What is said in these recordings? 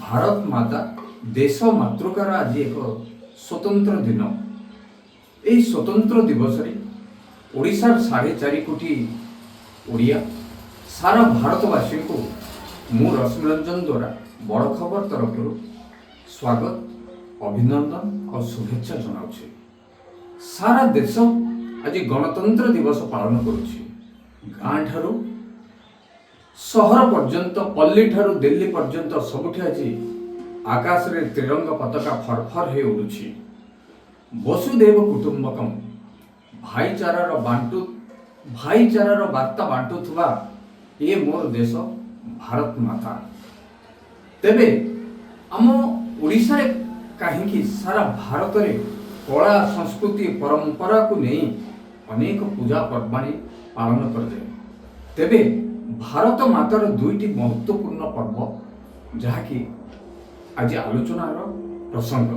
भारत माता देश मातृकार आज एक स्वतंत्र दिन। यही स्वतंत्र दिवस ओडिशार 4.5 कोटी ओडिया सारा भारतवासी को मु रश्मिरंजन द्वारा बड़ खबर तरफ स्वागत अभिनंदन और शुभेच्छा जनाऊे। सारा देश आज गणतंत्र दिवस पालन करुछि। गाँ ठारू सहर पर्यंत पल्ली ठारू दिल्ली पर्यंत सबुठी आज आकाश रे त्रिरंग पताका फरफर हे उड़ुछि। वसुदेव कुटुंबकम भाईचारार वार्ता बांटुथुवा ये मोर देश भारत माता। तेबे आम ओडिशा रे काहींकि सारा भारत रे कला संस्कृति परंपरा को नहीं अनेक पूजा पर्वाणी पालन कराए। तेबे भारत मातार दुईटी महत्वपूर्ण पर्व जहाँकि आज आलोचनार प्रसंग।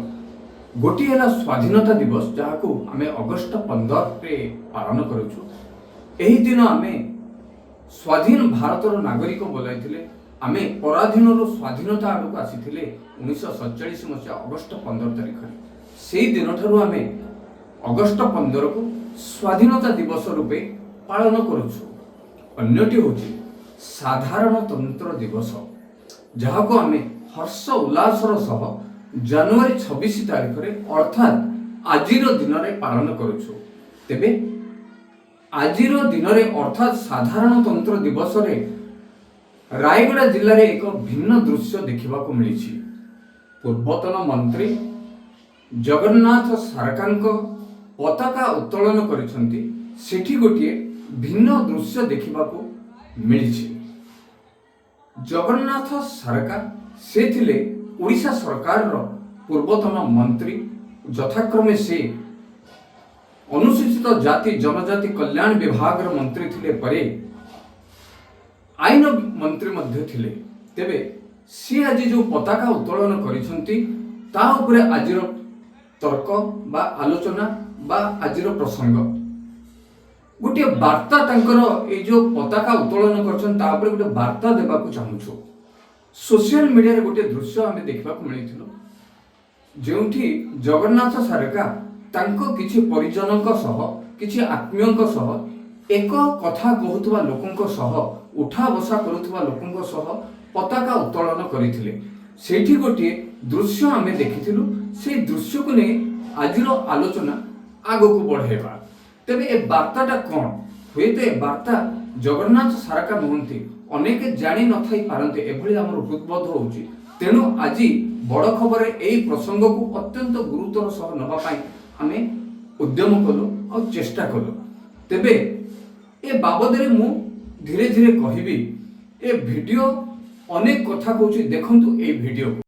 गोटी है स्वाधीनता दिवस जहाँ को आम अगस्ट 15 रे पालन करुछु। एही दिन आमे स्वाधीन भारतर नागरिक बोलाई आमे पराधीन स्वाधीनता आड़क आसी 1947 मसीहा अगस्ट 15 तारिख से दिन ठारू आमे अगस्ट 15 को स्वाधीनता दिवस रूपे पालन करुछु। अन्यटी होची साधारणतंत्र दिवस जहाँ को आमे हर्ष उल्लासर सह जनवरी 26 तारिख रे अर्थात आजिर दिन रे पालन करुछु। तेबे आजिर दिन रे अर्थात साधारणतंत्र दिवस रे रायगड़ा जिले में एक भिन्न दृश्य देखा मिली। पूर्वतन मंत्री जगन्नाथ सारका पताका उत्तोलन करिसेंती। सेठी गोटे भिन्न दृश्य देखा मिली। जगन्नाथ सारका से थिले ओडिशा सरकार पूर्वतन मंत्री। यथाक्रमे से अनुसूचित जाति जनजाति कल्याण विभाग मंत्री थिले परे आईन मंत्री मध्य थिले। तेबे सी आज जो पताका उत्तोलन करिसेंती ता उपरे आजिर तर्क बा आलोचना बा आजिर प्रसंग गोटे वार्ता तांकर ए जो पताका उत्तोलन करछन ता उपरे गोटे वार्ता देबा को चाहूछु। सोशल मीडिया रे गोटे दृश्य आमे देखबा को मिलिथिलो जेउठी जगन्नाथ सारका तांको किछि परिजनक सह किछि आत्मीयक सह एक कथा कहूथबा लोकंक सह उठा बसा करूथबा लोकंक सह पताका उत्तोलन करिथिले। सेठी गोटे दृश्य आमे देखिथिलु। से दृश्य को नै आजिर आलोचना आगो को बढ़ेबा। तेबे ए वार्ताटा कोन होइते वार्ता जगन्नाथ सारका नुहंती अनेक जानी न थाई पारंते एभली हमर हृदबोध होउची। तेनु आज बड़ खबर एई प्रसंग को अत्यंत गुरुतर सह नबा पाई आमे उद्यम कलु और चेष्टा कलु। तेबे ए बाबद रे मु धीरे धीरे कहिबी। ए वीडियो अनेक कथा कहूची देखंतु ए वीडियो को।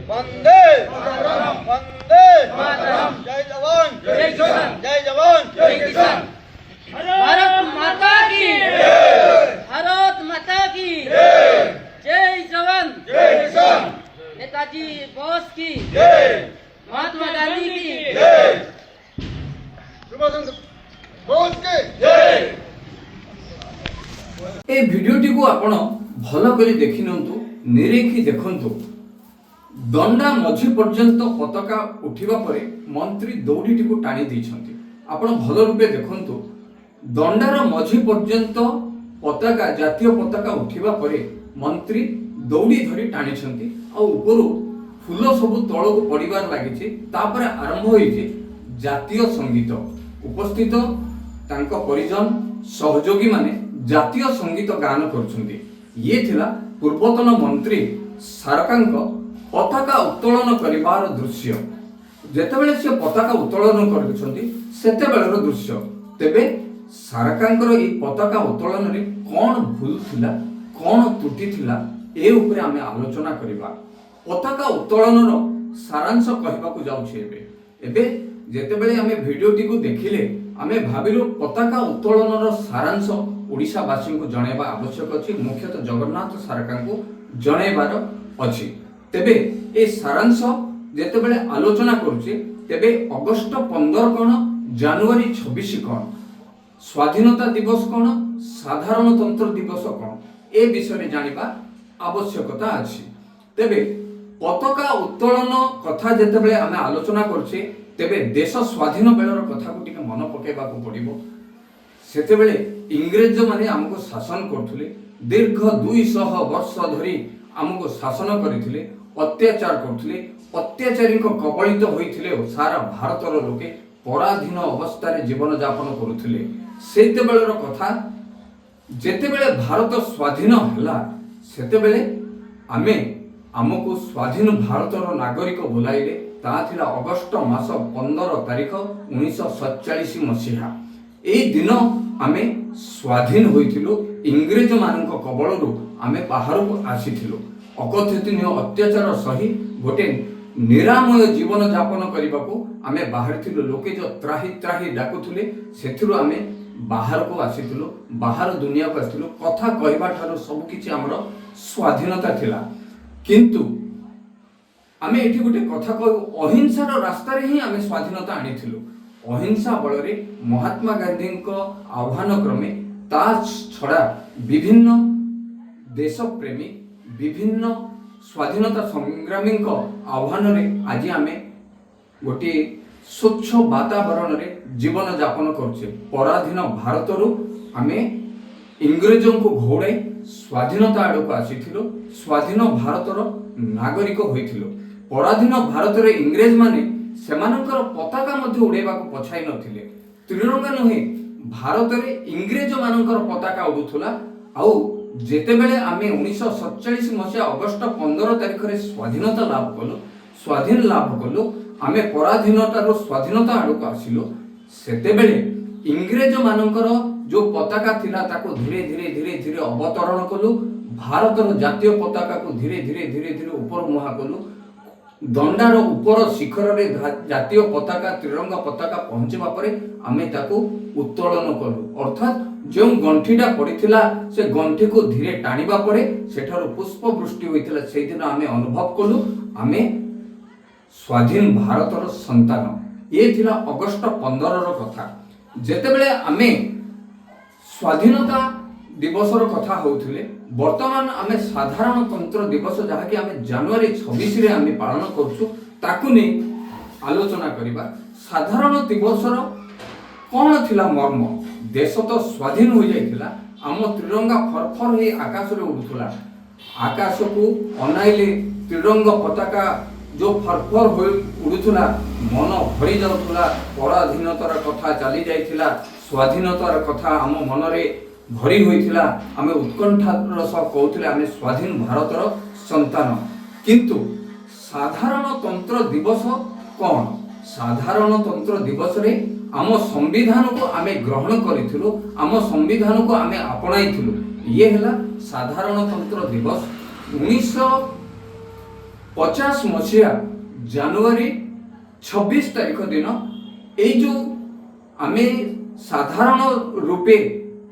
वंदे वंदे जय जवान जय किसान, जय जवान जय किसान। भारत माता की भारत माता की जय जवान जय किसान। नेताजी बोस की जय, महात्मा गांधी की जय, सुभाष चंद्र बोस की जय। ए भिडियोटी को आपण भल करी देखि नंतु निरेखी देखंतु। दंडा मझी पर्यंत पताका उठिबा परे मंत्री दौड़ीटी को टाणी दैछंती। आपण भल रूपे देखंतु दंडार मझी पर्यंत पताका जातीय पताका उठिबा परे मंत्री दौड़ी धरी टाणी आ उपरु फूल सब तलक पड़बार लगी तापर आरंभ होइछि जातीय संगीत उपस्थित तांको परिजन सहयोगी माने जातीय संगीत गान करुछन्ति। ये थिला पूर्वतन मंत्री सारकांक पताका उत्तोलन करिवार दृश्य। जेतेबेले से पताका उत्तोलन करुछन्ति सेतेबेलर दृश्य। तेबे सारकांकर ई पताका उत्तोलन रे कोन भूल थिला कोन त्रुटि थिला ए उपरे आमे आलोचना करिबा। पताका उत्तोलनर सारांश कहबाकू जाउछि। एबे जेतेबेले आमे भिडियोटी को देखिले आमे भाबिलु पताका उत्तोलनर सारांश ओडिशावासी को जणाइबा आवश्यक अछि, मुख्यतः जगन्नाथ सारकांको जणाइबार अछि। तेबे ए सारांश जेतेबेले आलोचना करूचे तेबे अगस्त 15 कोन जनवरी 26 कोन स्वाधीनता दिवस कोन साधारणतंत्र दिवस कोन ए विषय जानिबा आवश्यकता अछि। तेबे पताका उत्तोलन कथा जेतेबेले आमे आलोचना करूचे तेबे देश स्वाधीन बेलर कथा को टिके मन पकेबाकू पड़िबो। सेतेबेले इंग्रेज माने हमको शासन करथुले, दीर्घ 200 वर्ष धरी हमको शासन करथिले, अत्याचार करथुले, अत्याचारी को कबलित होइथिले सारा भारतर लोके पराधीन अवस्था रे जीवन यापन करुथिले। सेतेबेलर कथा जेतेबेले भारत स्वाधीन हला सेतेबेले आमे हमको स्वाधीन भारतर नागरिक बोलाइले ता थिला अगस्त मास 15 तारिख 1947 मसीहा। एई दिन आमे स्वाधीन होइथिलु, इंग्रेज मानक कबलरु आमे बाहर को आसीथिलु। अकथनीय अत्याचार सही गोटे निरामय जीवन यापन करबाकू आमे बाहर थिलु। लोके जो त्राही त्राही डाकुथुले सेथिरु आमे बाहर को आसीथिलु, बाहर दुनिया को आसीथिलु। कथा कहबा ठारो सब किछि हमर स्वाधीनता थिला। किंतु आमे एठी गोटे कथा कहू अहिंसार रास्ता रे ही आमे स्वाधीनता आनिथिलु। अहिंसा बल रे महात्मा गांधी को आह्वान क्रमे ता छड़ा विभिन्न देश प्रेमी विभिन्न स्वाधीनता संग्रामी को आह्वान रे आज आमे गोटे स्वच्छ वातावरण रे जीवन यापन करछे। पराधीन भारतरु आमे इंग्रेजों को घोड़ाई स्वाधीनता आड़ को आसीथिलु, स्वाधीन भारतर नागरिक होइथिलु। पराधीन भारत रे इंग्रेज माने सेमानकर पताका मध्ये उड़ेबा को पछाई नथिले। त्रिरंगा नहे भारत रे इंग्रेज मानकर पताका उडुथुला। आउ जेतेबेले आमे 1947 मसिया अगस्त 15 तारिख रे स्वाधीनता लाभ कलु, स्वाधीन लाभ कलु, आमे पराधीनतार स्वाधीनता आड़ को आसिलु। सेतेबेले इंग्रेज मानकर जो पताका थिला ताको धीरे धीरे धीरे धीरे अवतरण कलु। भारतर जातीय पताका को धीरे धीरे धीरे धीरे ऊपर मुहा कलु। दंडार ऊपर शिखर रे जातीय पताका त्रिरंगा पताका पहुंचबा परे आमे ताको उत्तोलन कलु। अर्थात जो गंठीटा पड़ीथिला से गंठी को धीरे टाणीबा परे सेठार पुष्प वृष्टि होइथिला। सेहि दिन आमे अनुभव कलु आमे स्वाधीन भारतर संतान। ये थिला अगस्त 15 रो कथा। जेतेबेले आमे स्वाधीनता दिवसर कथा होउथिले वर्तमान आमे साधारणतंत्र दिवस जहा कि आमे जनवरी 26 रे आमे पालन करछु ताकु ने आलोचना करिबा। साधारण दिवसर कोन थिला मर्म? देश तो स्वाधीन हो जाइथिला, आम त्रिरंगा फरफर हे आकाश रे उडुथुला। आकाश को अनाइले त्रिरंगा पताका जो फरफर हो उडुथुला मन भरी जाउथुला। पराधीनतार कथा चली जाइथिला, स्वाधीनतार कथा आम मन रे भरी होइथिला। आमे उत्कंठार सह कहउथिले आमे स्वाधीन भारतर संतान। किंतु साधारणतंत्र दिवस कोन? साधारणतंत्र दिवस रे आम संविधान को आमे ग्रहण करिथिलु, आम संविधान को आमे अपनाइथिलु। ये हला साधारणतंत्र दिवस। 1950 मसिया जनवरी 26 तारिख दिन ए जो आमे साधारण रूपे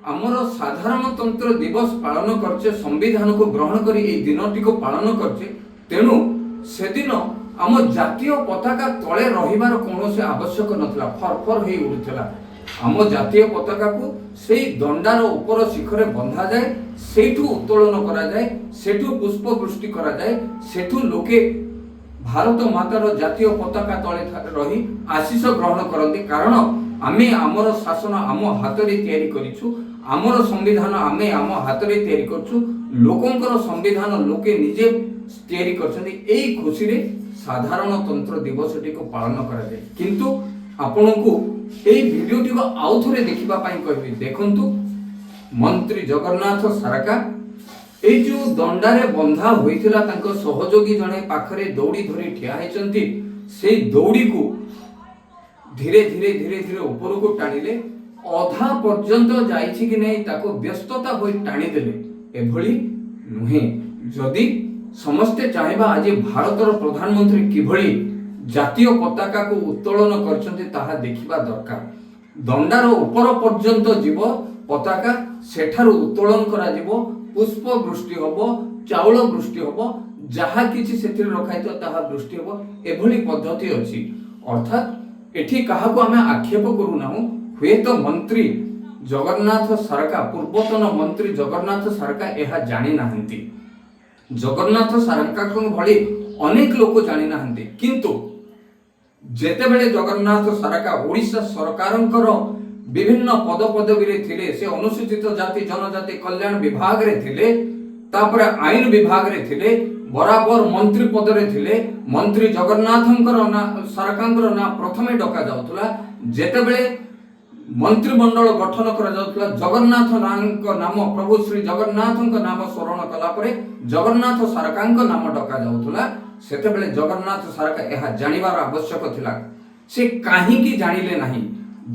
आमर साधारणतंत्र दिवस पालन करछे, संविधान को ग्रहण करी ए दिनटी को पालन करछे। तेणु से दिन आम जातीय पताका तले रहिबार कोनोसे आवश्यक नथिला, फरफर हे उडुथला। आम जातीय पताका को सेई दंडार ऊपर शिखरे बंधा जाए, सेठू उत्तोलन करा जाए, सेठू पुष्प वृष्टि करा जाए, सेठू लोके भारत मातार जातीय पताका तले रही आशीष ग्रहण करते। कारण आमे आमर शासन आम हाथ रे तैयारी करिछु, आमर संविधान आमे आम हाथ रे तैयारी करछु। लोकंकर संविधान लोके निजे ତିଆରି କରିଛନ୍ତି। ଏଇ ଖୁସିରେ ସାଧାରଣତନ୍ତ୍ର ଦିବସଟିକୁ ପାଳନ କରାଯାଏ। କିନ୍ତୁ ଆପଣଙ୍କୁ ଏଇ ଭିଡ଼ିଓଟିକୁ ଆଉ ଥରେ ଦେଖିବା ପାଇଁ କହିବି। ଦେଖନ୍ତୁ, ମନ୍ତ୍ରୀ ଜଗନ୍ନାଥ ସାରକା ଏଇ ଯୋଉ ଦଣ୍ଡାରେ ବନ୍ଧା ହୋଇଥିଲା ତାଙ୍କ ସହଯୋଗୀ ଜଣେ ପାଖରେ ଦୌଡ଼ି ଧରି ଠିଆ ହେଇଛନ୍ତି। ସେଇ ଦୌଡ଼ିକୁ ଧୀରେ ଧୀରେ ଧୀରେ ଧୀରେ ଉପରକୁ ଟାଣିଲେ। ଅଧା ପର୍ଯ୍ୟନ୍ତ ଯାଇଛି କି ନାହିଁ ତାକୁ ବ୍ୟସ୍ତତା ହୋଇ ଟାଣିଦେଲେ। ଏଭଳି ନୁହେଁ। ଯଦି ସମସ୍ତେ ଚାହିଁବା ଆଜି ଭାରତର ପ୍ରଧାନମନ୍ତ୍ରୀ କିଭଳି ଜାତୀୟ ପତାକାକୁ ଉତ୍ତୋଳନ କରିଛନ୍ତି ତାହା ଦେଖିବା ଦରକାର। ଦଣ୍ଡାର ଉପର ପର୍ଯ୍ୟନ୍ତ ଯିବ ପତାକା, ସେଠାରୁ ଉତ୍ତୋଳନ କରାଯିବ, ପୁଷ୍ପ ବୃଷ୍ଟି ହବ, ଚାଉଳ ବୃଷ୍ଟି ହବ, ଯାହା କିଛି ସେଥିରେ ରଖାଯାଇଥିବ ତାହା ବୃଷ୍ଟି ହବ। ଏଭଳି ପଦ୍ଧତି ଅଛି। ଅର୍ଥାତ୍ ଏଠି କାହାକୁ ଆମେ ଆକ୍ଷେପ କରୁନାହୁଁ। ହୁଏତ ମନ୍ତ୍ରୀ ଜଗନ୍ନାଥ ସାରକା, ପୂର୍ବତନ ମନ୍ତ୍ରୀ ଜଗନ୍ନାଥ ସାରକା ଏହା ଜାଣିନାହାନ୍ତି। ଜଗନ୍ନାଥ ସାରକାଙ୍କ ଭଳି ଅନେକ ଲୋକ ଜାଣିନାହାନ୍ତି। କିନ୍ତୁ ଯେତେବେଳେ ଜଗନ୍ନାଥ ସାରକା ଓଡ଼ିଶା ସରକାରଙ୍କର ବିଭିନ୍ନ ପଦପଦବୀରେ ଥିଲେ, ସେ ଅନୁସୂଚିତ ଜାତି ଜନଜାତି କଲ୍ୟାଣ ବିଭାଗରେ ଥିଲେ, ତାପରେ ଆଇନ ବିଭାଗରେ ଥିଲେ, ବରାବର ମନ୍ତ୍ରୀ ପଦରେ ଥିଲେ। ମନ୍ତ୍ରୀ ଜଗନ୍ନାଥଙ୍କର ନାଁ, ସାରକାଙ୍କର ନାଁ ପ୍ରଥମେ ଡକା ଯାଉଥିଲା। ଯେତେବେଳେ ମନ୍ତ୍ରିମଣ୍ଡଳ ଗଠନ କରାଯାଉଥିଲା, ଜଗନ୍ନାଥ ନାମ, ପ୍ରଭୁ ଶ୍ରୀ ଜଗନ୍ନାଥଙ୍କ ନାମ ସ୍ମରଣ କଲା ପରେ ଜଗନ୍ନାଥ ସାରକାଙ୍କ ନାମ ଡକା ଯାଉଥିଲା। ସେତେବେଳେ ଜଗନ୍ନାଥ ସାରକା ଏହା ଜାଣିବାର ଆବଶ୍ୟକ ଥିଲା। ସେ କାହିଁକି ଜାଣିଲେ ନାହିଁ?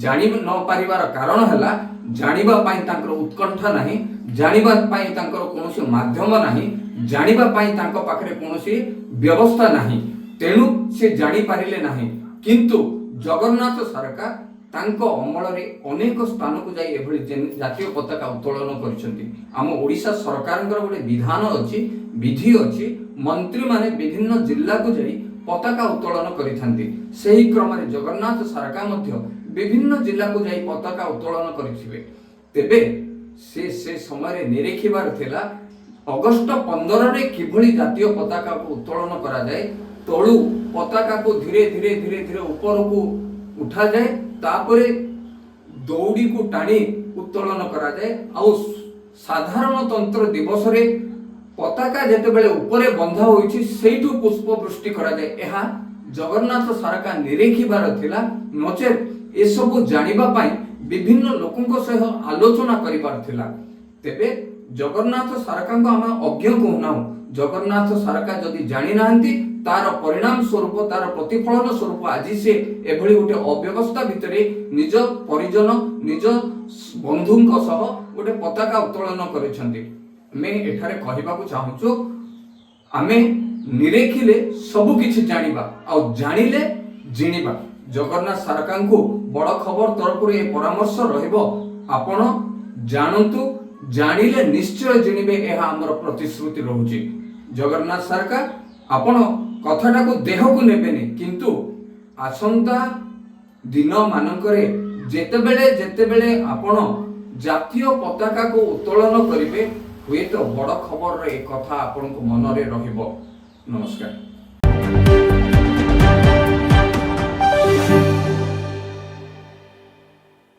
ଜାଣି ନ ପାରିବାର କାରଣ ହେଲା, ଜାଣିବା ପାଇଁ ତାଙ୍କର ଉତ୍କଣ୍ଠା ନାହିଁ, ଜାଣିବା ପାଇଁ ତାଙ୍କର କୌଣସି ମାଧ୍ୟମ ନାହିଁ, ଜାଣିବା ପାଇଁ ତାଙ୍କ ପାଖରେ କୌଣସି ବ୍ୟବସ୍ଥା ନାହିଁ। ତେଣୁ ସେ ଜାଣିପାରିଲେ ନାହିଁ। କିନ୍ତୁ ଜଗନ୍ନାଥ ସାରକା ତାଙ୍କ ଅମଳରେ ଅନେକ ସ୍ଥାନକୁ ଯାଇ ଏଭଳି ଜାତୀୟ ପତାକା ଉତ୍ତୋଳନ କରିଛନ୍ତି। ଆମ ଓଡ଼ିଶା ସରକାରଙ୍କର ଗୋଟେ ବିଧାନ ଅଛି, ବିଧି ଅଛି। ମନ୍ତ୍ରୀମାନେ ବିଭିନ୍ନ ଜିଲ୍ଲାକୁ ଯାଇ ପତାକା ଉତ୍ତୋଳନ କରିଥାନ୍ତି। ସେହି କ୍ରମରେ ଜଗନ୍ନାଥ ସାରକା ମଧ୍ୟ ବିଭିନ୍ନ ଜିଲ୍ଲାକୁ ଯାଇ ପତାକା ଉତ୍ତୋଳନ କରିଥିବେ। ତେବେ ସେ ସମୟରେ ନିରୀଖିବାର ଥିଲା ଅଗଷ୍ଟ 15ରେ କିଭଳି ଜାତୀୟ ପତାକାକୁ ଉତ୍ତୋଳନ କରାଯାଏ। ତଳୁ ପତାକାକୁ ଧୀରେ ଧୀରେ ଧୀରେ ଧୀରେ ଉପରକୁ ଉଠାଯାଏ, ତାପରେ ଦୌଡ଼ିକୁ ଟାଣି ଉତ୍ତୋଳନ କରାଯାଏ। ଆଉ ସାଧାରଣତନ୍ତ୍ର ଦିବସରେ ପତାକା ଯେତେବେଳେ ଉପରେ ବନ୍ଧା ହୋଇଛି ସେଇଠୁ ପୁଷ୍ପ ବୃଷ୍ଟି କରାଯାଏ। ଏହା ଜଗନ୍ନାଥ ସାରକା ନିରୀଖିବାର ଥିଲା। ନଚେତ୍ ଏସବୁ ଜାଣିବା ପାଇଁ ବିଭିନ୍ନ ଲୋକଙ୍କ ସହ ଆଲୋଚନା କରିବାର ଥିଲା। ତେବେ ଜଗନ୍ନାଥ ସାରକାଙ୍କୁ ଆମେ ଅଜ୍ଞ କହୁନାହୁଁ। ଜଗନ୍ନାଥ ସାରକା ଯଦି ଜାଣିନାହାନ୍ତି, ତାର ପରିଣାମ ସ୍ୱରୂପ, ତାର ପ୍ରତିଫଳନ ସ୍ୱରୂପ ଆଜି ସେ ଏଭଳି ଗୋଟେ ଅବ୍ୟବସ୍ଥା ଭିତରେ ନିଜ ପରିଜନ, ନିଜ ବନ୍ଧୁଙ୍କ ସହ ଗୋଟେ ପତାକା ଉତ୍ତୋଳନ କରିଛନ୍ତି। ଆମେ ଏଠାରେ କହିବାକୁ ଚାହୁଁଛୁ, ଆମେ ନିରେଖିଲେ ସବୁ କିଛି ଜାଣିବା, ଆଉ ଜାଣିଲେ ଜିଣିବା। ଜଗନ୍ନାଥ ସାରକାଙ୍କୁ ବଡ଼ ଖବର ତରଫରୁ ଏ ପରାମର୍ଶ ରହିବ, ଆପଣ ଜାଣନ୍ତୁ, ଜାଣିଲେ ନିଶ୍ଚୟ ଜିଣିବେ, ଏହା ଆମର ପ୍ରତିଶ୍ରୁତି ରହୁଛି। ଜଗନ୍ନାଥ ସାରକା, ଆପଣ କଥାଟାକୁ ଦେହକୁ ନେବେନି, କିନ୍ତୁ ଆସନ୍ତା ଦିନ ମାନଙ୍କରେ ଯେତେବେଳେ ଆପଣ ଜାତୀୟ ପତାକାକୁ ଉତ୍ତୋଳନ କରିବେ, ହୁଏତ ବଡ଼ ଖବରର ଏ କଥା ଆପଣଙ୍କ ମନରେ ରହିବ। ନମସ୍କାର।